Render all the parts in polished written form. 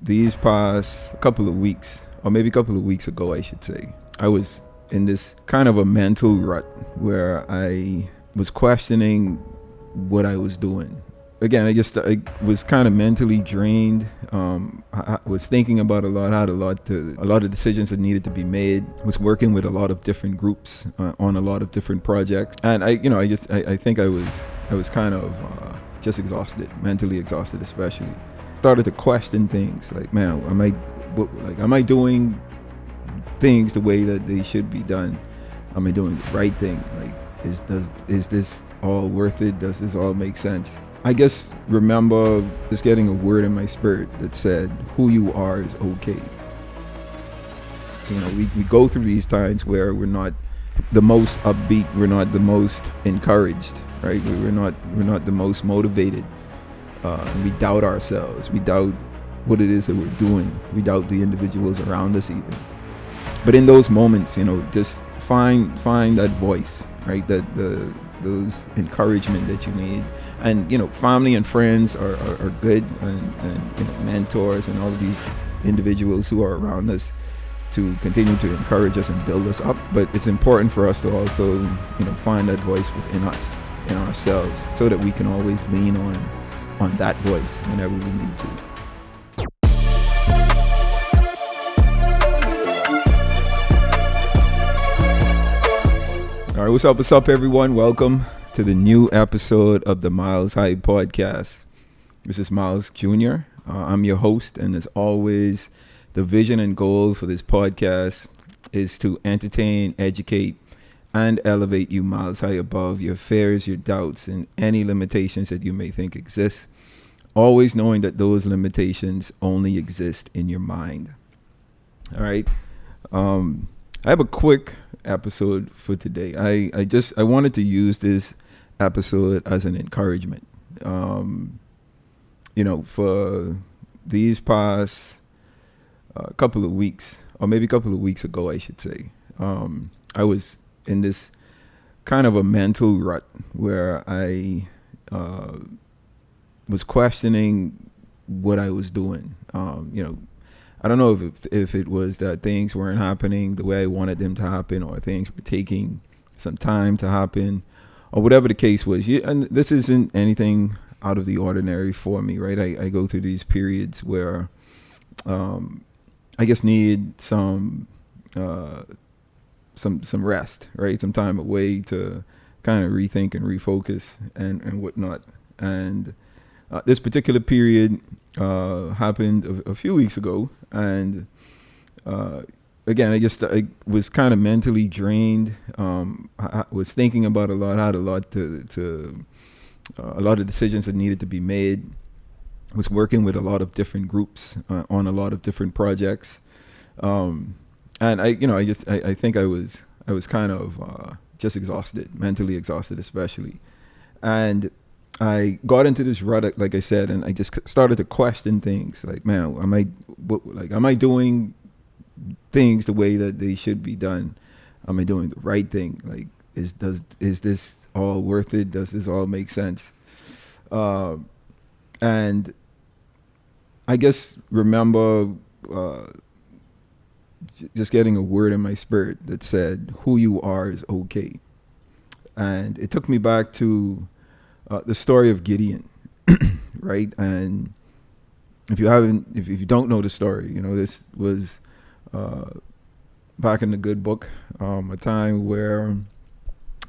these past couple of weeks, or maybe a couple of weeks ago, I should say, I was in this kind of a mental rut where I was questioning what I was doing. Again, I was kind of mentally drained. I was thinking about a lot of decisions that needed to be made. Was working with a lot of different groups on a lot of different projects, and I think I was kind of just exhausted, mentally exhausted, especially. Started to question things like, man, am I doing things the way that they should be done? Am I doing the right thing? Like, is this all worth it? Does this all make sense? I guess remember just getting a word in my spirit that said, who you are is okay. So, we go through these times where we're not the most upbeat, we're not the most encouraged, right? We're not the most motivated. We doubt ourselves. We doubt what it is that we're doing. We doubt the individuals around us even. But in those moments, just find that voice, right? Those encouragement that you need. And family and friends are good, and mentors and all of these individuals who are around us to continue to encourage us and build us up. But it's important for us to also find that voice within us, in ourselves, so that we can always lean on that voice whenever we need to. All right, what's up, everyone? Welcome to the new episode of the Myles High Podcast. This is Myles Jr. I'm your host, and as always, the vision and goal for this podcast is to entertain, educate, and elevate you miles high above your fears, your doubts, and any limitations that you may think exist. Always knowing that those limitations only exist in your mind. All right. I have a quick episode for today. I wanted to use this episode as an encouragement. For these past couple of weeks, or maybe a couple of weeks ago, I should say, I was in this kind of a mental rut where I was questioning what I was doing. I don't know if it was that things weren't happening the way I wanted them to happen, or things were taking some time to happen, or whatever the case was. And this isn't anything out of the ordinary for me, right? I go through these periods where I just need some rest, right? Some time away to kind of rethink and refocus and whatnot. And this particular period happened a few weeks ago, and again, I was kind of mentally drained. I was thinking about a lot of decisions that needed to be made. I was working with a lot of different groups on a lot of different projects, and I think I was kind of just exhausted, mentally exhausted especially, and I got into this rut, like I said, and I just started to question things like, man, am I doing things the way that they should be done? Am I doing the right thing? Like, is this all worth it? Does this all make sense? And I guess remember just getting a word in my spirit that said, who you are is okay. And it took me back to the story of Gideon, right? And if you don't know the story, this was back in the good book, a time where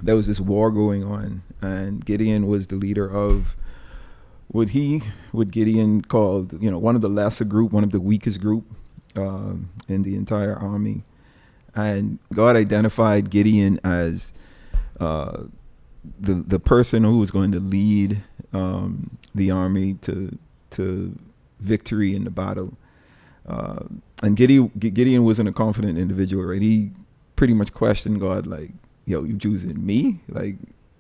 there was this war going on, and Gideon was the leader of what Gideon called, one of the lesser group, one of the weakest group in the entire army. And God identified Gideon as the person who was going to lead the army to victory in the battle. And Gideon wasn't a confident individual, right? He pretty much questioned God, like, yo, you choosing me? Like,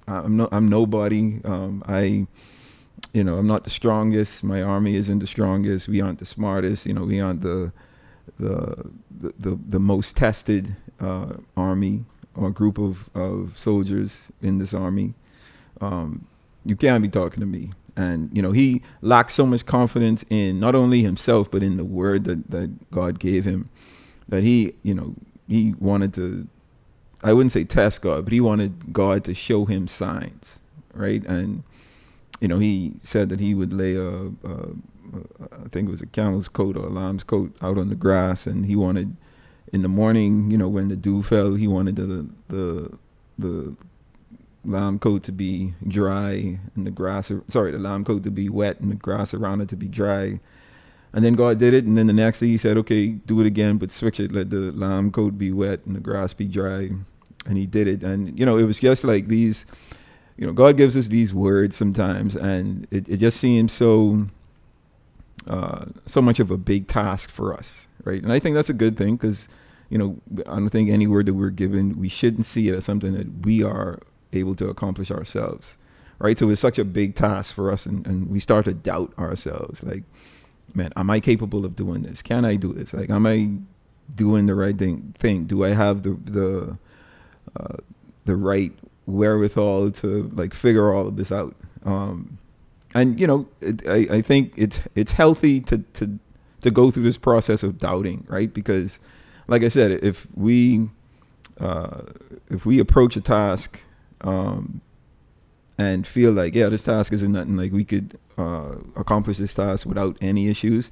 I'm nobody. I'm not the strongest. My army isn't the strongest. We aren't the smartest. We aren't the most tested army or group of soldiers in this army. You can't be talking to me. And he lacked so much confidence in not only himself but in the word that God gave him, that he wanted to, I wouldn't say test God, but he wanted God to show him signs, right? And he said that he would lay I think it was a camel's coat or a lamb's coat out on the grass, and he wanted in the morning, when the dew fell, he wanted the lamb coat to be dry and the lamb coat to be wet and the grass around it to be dry. And then God did it, and then the next day he said, okay, do it again, but switch it, let the lamb coat be wet and the grass be dry. And he did it. And it was just like these, God gives us these words sometimes, and it just seems so much of a big task for us, right? And I think that's a good thing, because I don't think any word that we're given, we shouldn't see it as something that we are able to accomplish ourselves, right? So it's such a big task for us, and we start to doubt ourselves, like, man, am I capable of doing this? Can I do this? Like, am I doing the right thing? Do I have the right wherewithal to like figure all of this out? And I think it's healthy to go through this process of doubting, right? Because, like I said, if we approach a task and feel like, yeah, this task isn't nothing, like we could accomplish this task without any issues,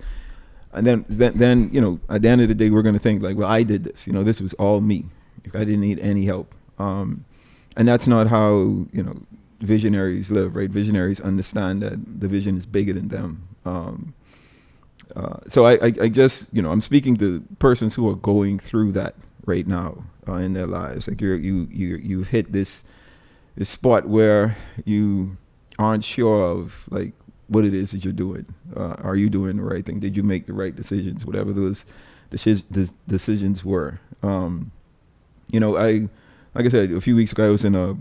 and then at the end of the day, we're going to think like, well, I did this. This was all me. I didn't need any help. And that's not how visionaries live, right? Visionaries understand that the vision is bigger than them. So I just, I'm speaking to persons who are going through that right now in their lives. Like you've hit this spot where you aren't sure of like what it is that you're doing. Are you doing the right thing? Did you make the right decisions? Whatever those decisions were. Like I said, a few weeks ago, I was in a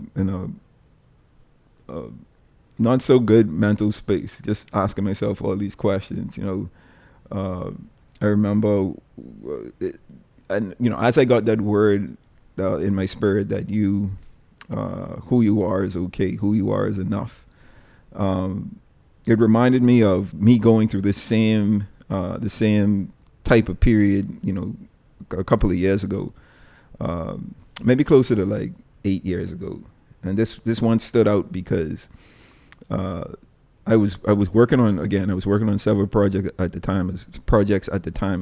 not so good mental space, just asking myself all these questions. I remember, as I got that word in my spirit that who you are is okay, who you are is enough. It reminded me of me going through the same type of period, a couple of years ago, maybe closer to like 8 years ago. And this one stood out because I was working on several projects at the time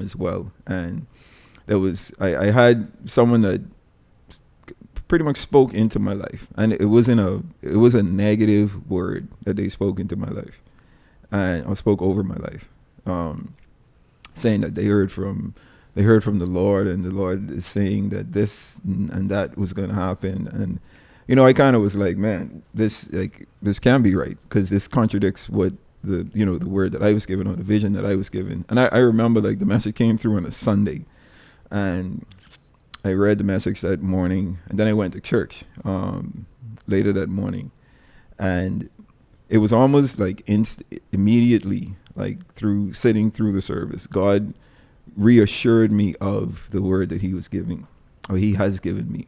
as well, and I had someone that pretty much spoke into my life, and it was a negative word that they spoke into my life, and I spoke over my life, saying that they heard from the Lord, and the Lord is saying that this and that was going to happen. And I kind of was like, man, this can't be right, because this contradicts what the word that I was given, or the vision that I was given. And I remember like the message came through on a Sunday, and I read the message that morning, and then I went to church later that morning, and it was almost like immediately, like sitting through the service, God reassured me of the word that he was giving, or he has given me.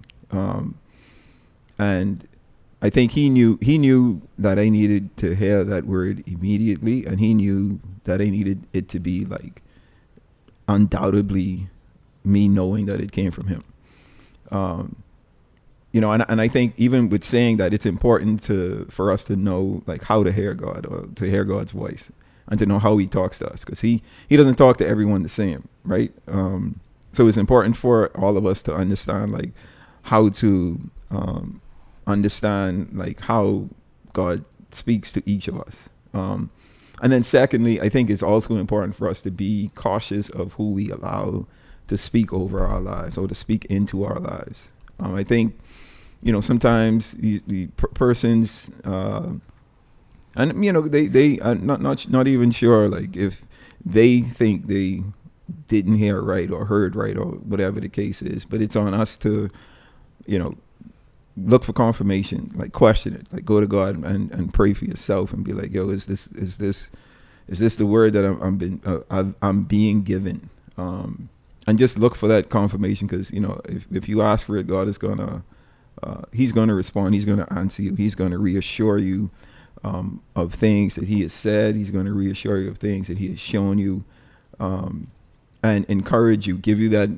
And I think he knew that I needed to hear that word immediately, and he knew that I needed it to be like undoubtedly me knowing that it came from him. And I think even with saying that, it's important for us to know like how to hear God, or to hear God's voice, and to know how he talks to us, because he doesn't talk to everyone the same, right? So it's important for all of us to understand like how to understand like how God speaks to each of us. And then secondly, I think it's also important for us to be cautious of who we allow to speak over our lives, or to speak into our lives. I think, sometimes the persons, and they are not even sure like if they think they didn't hear right or heard right or whatever the case is, but it's on us to, look for confirmation, like question it, like go to God and pray for yourself and be like, yo, is this the word that I'm being given? And just look for that confirmation, because if you ask for it, God is gonna he's gonna respond, he's gonna answer you, he's gonna reassure you of things that he has said. He's going to reassure you of things that he has shown you, and encourage you, give you that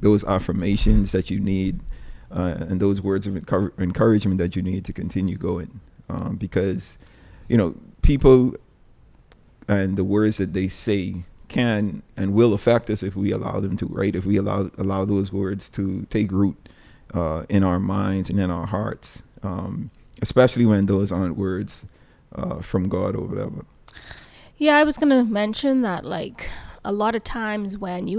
those affirmations that you need, and those words of encouragement that you need to continue going. Because, people and the words that they say can and will affect us if we allow them to, right? If we allow those words to take root in our minds and in our hearts, especially when those aren't words from God or whatever. Yeah, I was going to mention that, like, a lot of times when we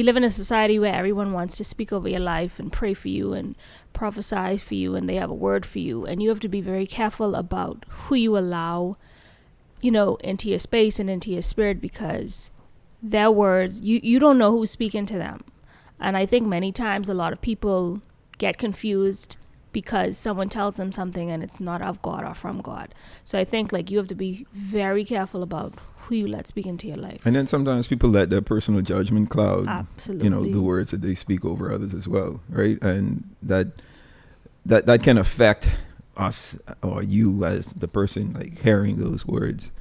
live in a society where everyone wants to speak over your life and pray for you and prophesy for you, and they have a word for you, and you have to be very careful about who you allow, into your space and into your spirit, because their words, you don't know who's speaking to them. And I think many times a lot of people get confused because someone tells them something and it's not of God or from God. So I think, like, you have to be very careful about who you let speak into your life. And then sometimes people let their personal judgment cloud, Absolutely. the words that they speak over others as well, right? And that can affect us or you as the person, like, hearing those words.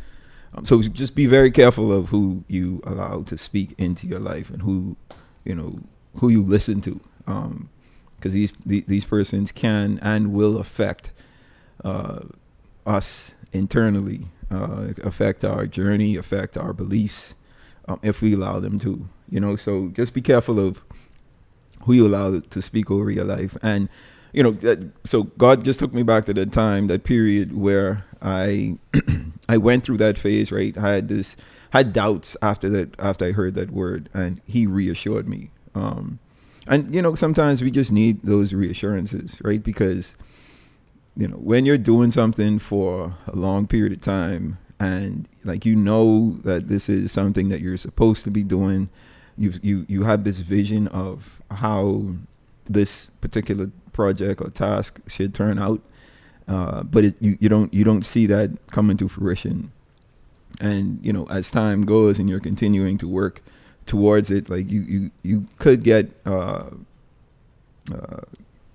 So just be very careful of who you allow to speak into your life and who you listen to. Because these persons can and will affect us internally, affect our journey, affect our beliefs, if we allow them to. So just be careful of who you allow to speak over your life. And so God just took me back to that period where I I went through that phase, right? I had doubts after I heard that word, and He reassured me. And sometimes we just need those reassurances, right? Because when you're doing something for a long period of time, and like that this is something that you're supposed to be doing, you have this vision of how this particular project or task should turn out, but you don't see that coming to fruition. And as time goes and you're continuing to work towards it, like you could get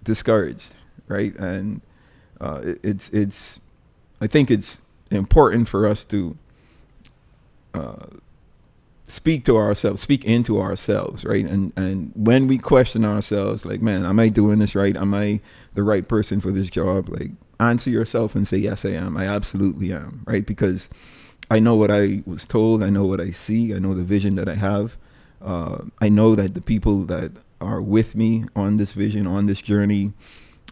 discouraged, right? And it's I think it's important for us to speak into ourselves, right? And when we question ourselves, like, man, am I doing this right? Am I the right person for this job? Like, answer yourself and say, yes, I am. I absolutely am, right? Because I know what I was told. I know what I see. I know the vision that I have. I know that the people that are with me on this vision, on this journey,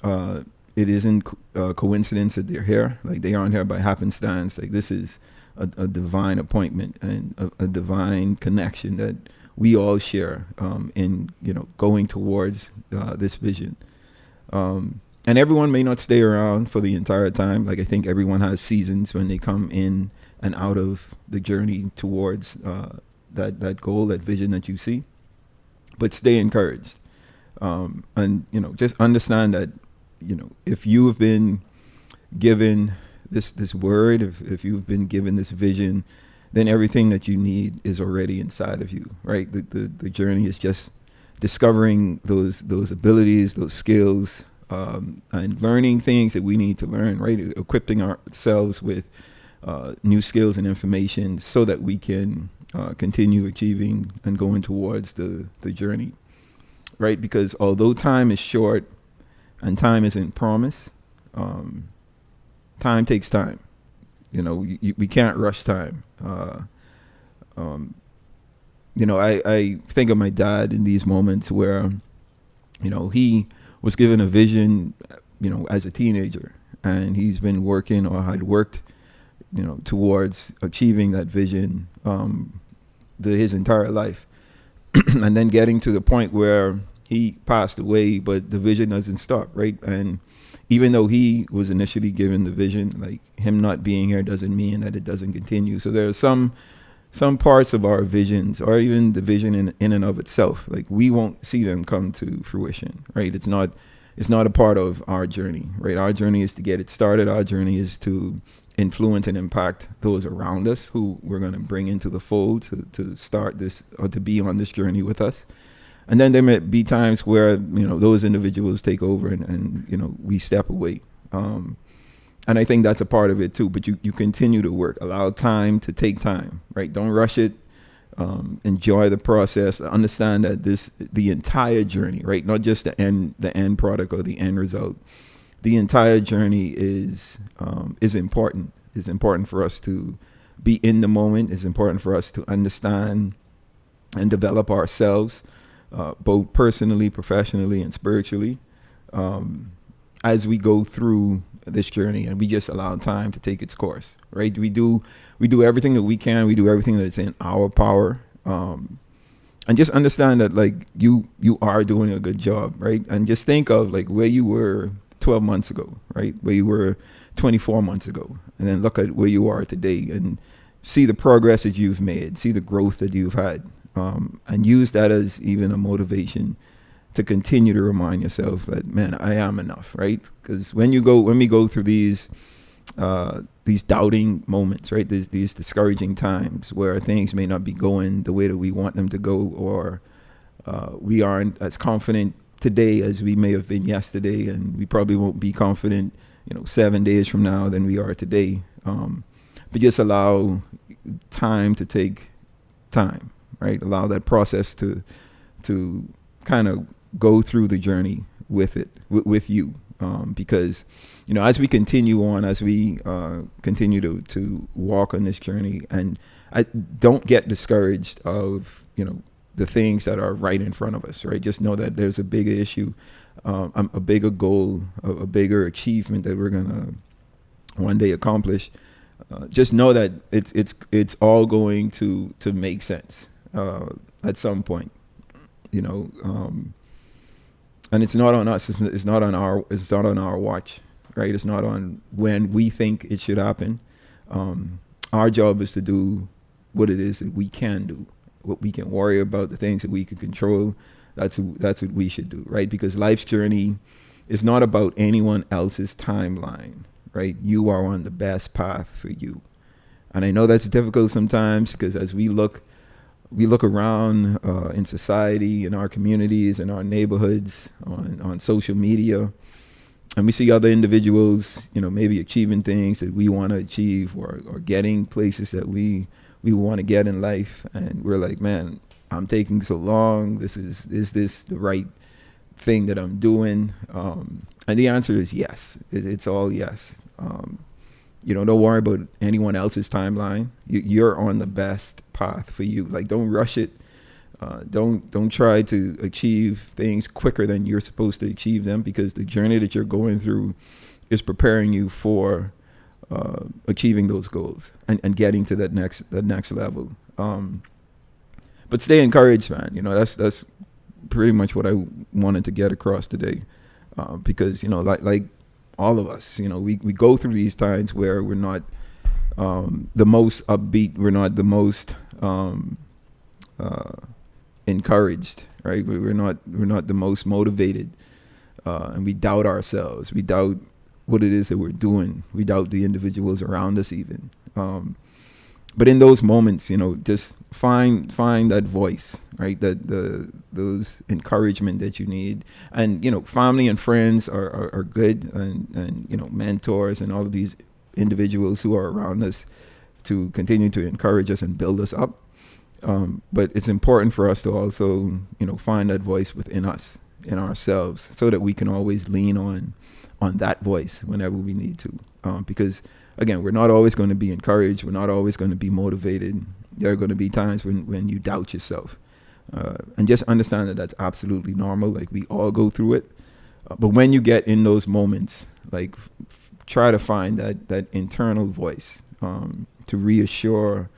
it isn't a coincidence that they're here. Like, they aren't here by happenstance. Like, this is a divine appointment and a divine connection that we all share in going towards this vision. And everyone may not stay around for the entire time. Like, I think everyone has seasons when they come in and out of the journey towards that goal, that vision that you see. But stay encouraged, and just understand that if you have been given this word, if you've been given this vision, then everything that you need is already inside of you, right? The journey is just discovering those abilities, those skills, and learning things that we need to learn, right? Equipping ourselves with new skills and information so that we can continue achieving and going towards the journey, right? Because although time is short and time isn't promised, time takes time. We can't rush time. I think of my dad in these moments where, he was given a vision, as a teenager, and he's been working or had worked, towards achieving that vision his entire life. And then getting to the point where he passed away, but the vision doesn't stop, right? And even though he was initially given the vision, like, him not being here doesn't mean that it doesn't continue. So there are some parts of our visions, or even the vision in and of itself, like, we won't see them come to fruition, right? It's not a part of our journey, right? Our journey is to get it started. Our journey is to influence and impact those around us who we're going to bring into the fold to start this, or to be on this journey with us. And then there may be times where those individuals take over and we step away. And I think that's a part of it too. But you continue to work. Allow time to take time, right? Don't rush it. Enjoy the process. Understand that the entire journey, right? Not just the end product or the end result. The entire journey is important. It's important for us to be in the moment. It's important for us to understand and develop ourselves, both personally, professionally, and spiritually, as we go through this journey, and we just allow time to take its course, right? We do everything that we can. We do everything that's in our power, and just understand that like you are doing a good job, right? And just think of like where you were 12 months ago, right? Where you were 24 months ago, and then look at where you are today and see the progress that you've made, see the growth that you've had, and use that as even a motivation to continue to remind yourself that, man, I am enough, right? Because when we go through these doubting moments, right? These discouraging times where things may not be going the way that we want them to go, or we aren't as confident today as we may have been yesterday, and we probably won't be confident, 7 days from now than we are today. But just allow time to take time, right? Allow that process to kind of go through the journey with you, because as we continue on, as we continue to walk on this journey, and I don't get discouraged of the things that are right in front of us, right? Just know that there's a bigger issue, a bigger goal, a bigger achievement that we're gonna one day accomplish. Just know that it's all going to make sense at some point, and it's not on us. It's not on our watch, right? It's not on when we think it should happen. Our job is to do what it is that we can do, what we can worry about, the things that we can control. That's what we should do, right? Because life's journey is not about anyone else's timeline, right? You are on the best path for you. And I know that's difficult sometimes, because as we look around in society, in our communities, in our neighborhoods, on social media, and we see other individuals, maybe achieving things that we want to achieve, or getting places that we want to get in life, and we're like, man, I'm taking so long. Is this the right thing that I'm doing? And the answer is yes. It's all yes. Don't worry about anyone else's timeline. You're on the best path for you. Like, don't rush it. Don't try to achieve things quicker than you're supposed to achieve them, because the journey that you're going through is preparing you for achieving those goals and getting to that next level. But stay encouraged, man. That's pretty much what I wanted to get across today, because like all of us, we go through these times where we're not the most upbeat, we're not the most encouraged, right? We're not the most motivated, and we doubt ourselves. We doubt what it is that we're doing. We doubt the individuals around us even. But in those moments, just find that voice, right? Those encouragement that you need. And, family and friends are good, and mentors and all of these individuals who are around us to continue to encourage us and build us up. But it's important for us to also, find that voice within us, in ourselves, so that we can always lean on that voice whenever we need to. Because again, we're not always going to be encouraged. We're not always going to be motivated. There are going to be times when you doubt yourself. And just understand that that's absolutely normal. Like, we all go through it. But when you get in those moments, like, try to find that internal voice to reassure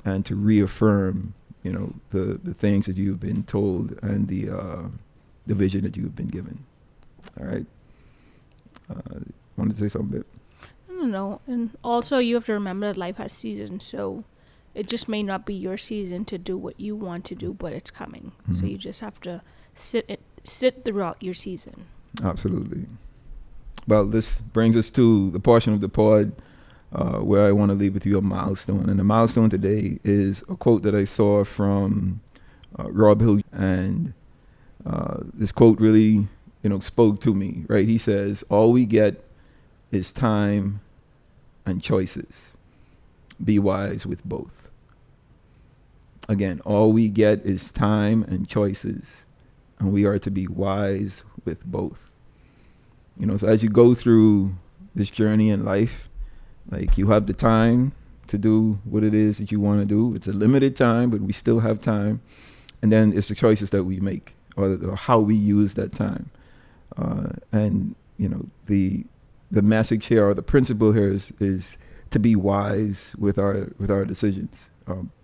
and to reaffirm, the things that you've been told, and the vision that you've been given. All right. Want to say something, babe? I don't know. And also, you have to remember that life has seasons, so it just may not be your season to do what you want to do, but it's coming. Mm-hmm. So you just have to sit throughout your season. Absolutely. Well, this brings us to the portion of the pod where I want to leave with you a milestone. And the milestone today is a quote that I saw from Rob Hill. And this quote really, spoke to me, right? He says, all we get is time and choices. Be wise with both. Again, all we get is time and choices, and we are to be wise with both. So as you go through this journey in life, like, you have the time to do what it is that you want to do. It's a limited time, but we still have time. And then it's the choices that we make, or how we use that time. And the message here, or the principle here, is to be wise with our decisions,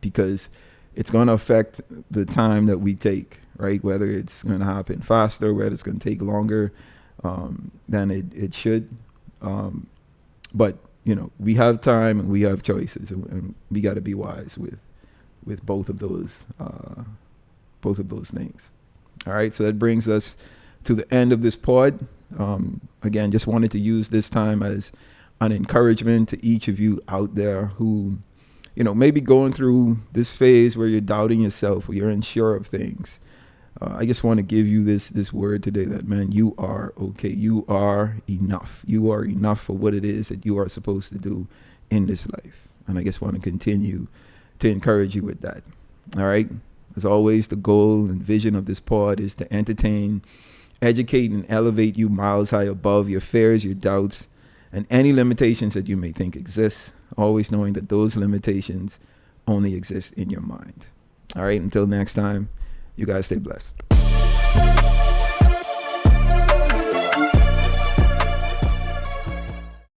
because it's going to affect the time that we take, right? Whether it's going to happen faster, whether it's going to take longer than it should. But we have time and we have choices, and we got to be wise with both of those things. All right, so that brings us to the end of this pod. Again, just wanted to use this time as an encouragement to each of you out there who, maybe going through this phase where you're doubting yourself, or you're unsure of things. I just want to give you this word today that, man, you are okay. You are enough. You are enough for what it is that you are supposed to do in this life. And I just want to continue to encourage you with that. All right. As always, the goal and vision of this pod is to entertain, educate, and elevate you miles high above your fears, your doubts, and any limitations that you may think exist, always knowing that those limitations only exist in your mind. All right. Until next time. You guys stay blessed.